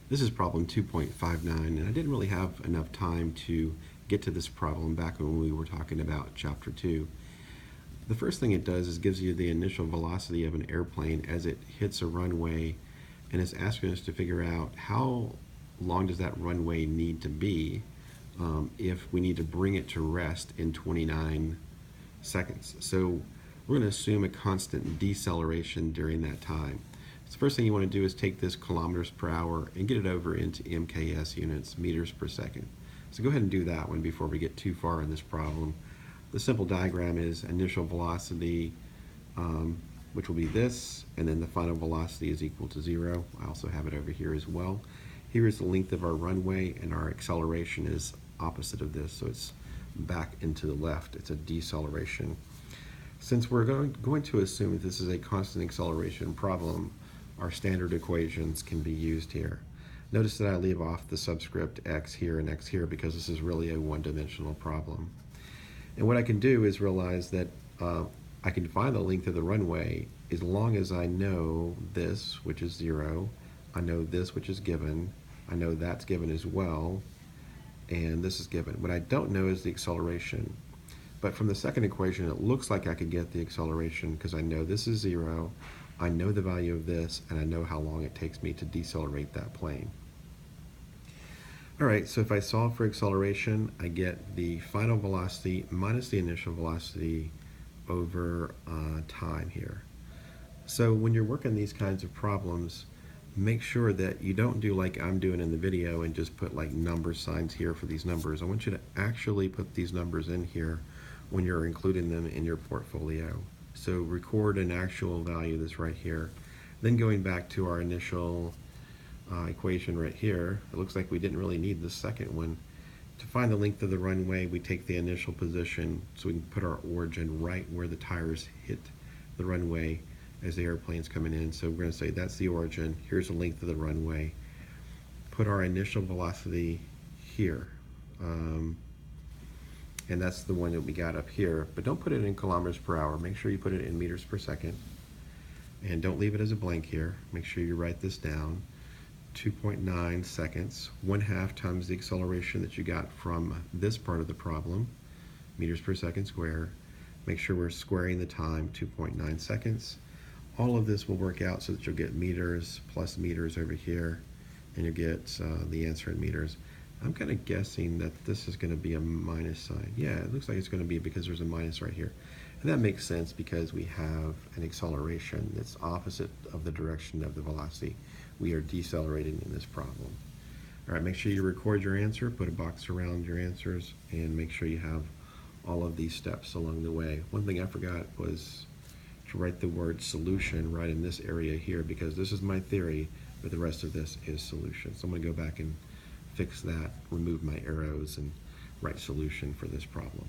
This is problem 2.59, and I didn't really have enough time to get to this problem back when we were talking about chapter 2. The first thing it does is gives you the initial velocity of an airplane as it hits a runway, and it's asking us to figure out how long does that runway need to be if we need to bring it to rest in 29 seconds. So we're going to assume a constant deceleration during that time. So the first thing you want to do is take this kilometers per hour and get it over into MKS units, meters per second. So go ahead and do that one before we get too far in this problem. The simple diagram is initial velocity, which will be this, and then the final velocity is equal to 0. I also have it over here as well. Here is the length of our runway, and our acceleration is opposite of this, so it's back into the left. It's a deceleration. Since we're going to assume that this is a constant acceleration problem, our standard equations can be used here. Notice that I leave off the subscript x here and x here because this is really a one-dimensional problem. And what I can do is realize that I can find the length of the runway as long as I know this, which is 0, I know this, which is given, I know that's given as well, and this is given. What I don't know is the acceleration. But from the second equation, it looks like I could get the acceleration because I know this is 0, I know the value of this, and I know how long it takes me to decelerate that plane. All right, so if I solve for acceleration, I get the final velocity minus the initial velocity over time here. So when you're working these kinds of problems, make sure that you don't do like I'm doing in the video and just put like number signs here for these numbers. I want you to actually put these numbers in here when you're including them in your portfolio. So record an actual value that's right here. Then going back to our initial equation right here, it looks like we didn't really need the second one. To find the length of the runway, we take the initial position so we can put our origin right where the tires hit the runway as the airplane's coming in. So we're going to say that's the origin, here's the length of the runway. Put our initial velocity here. And that's the one that we got up here, but don't put it in kilometers per hour. Make sure you put it in meters per second. And don't leave it as a blank here. Make sure you write this down. 2.9 seconds, 1/2 times the acceleration that you got from this part of the problem, meters per second squared. Make sure we're squaring the time, 2.9 seconds. All of this will work out so that you'll get meters plus meters over here, and you'll get the answer in meters. I'm kind of guessing that this is going to be a minus sign. Yeah, it looks like it's going to be because there's a minus right here. And that makes sense because we have an acceleration that's opposite of the direction of the velocity. We are decelerating in this problem. All right, make sure you record your answer, put a box around your answers, and make sure you have all of these steps along the way. One thing I forgot was to write the word solution right in this area here because this is my theory, but the rest of this is solution. So I'm going to go back and fix that, remove my arrows, and write solution for this problem.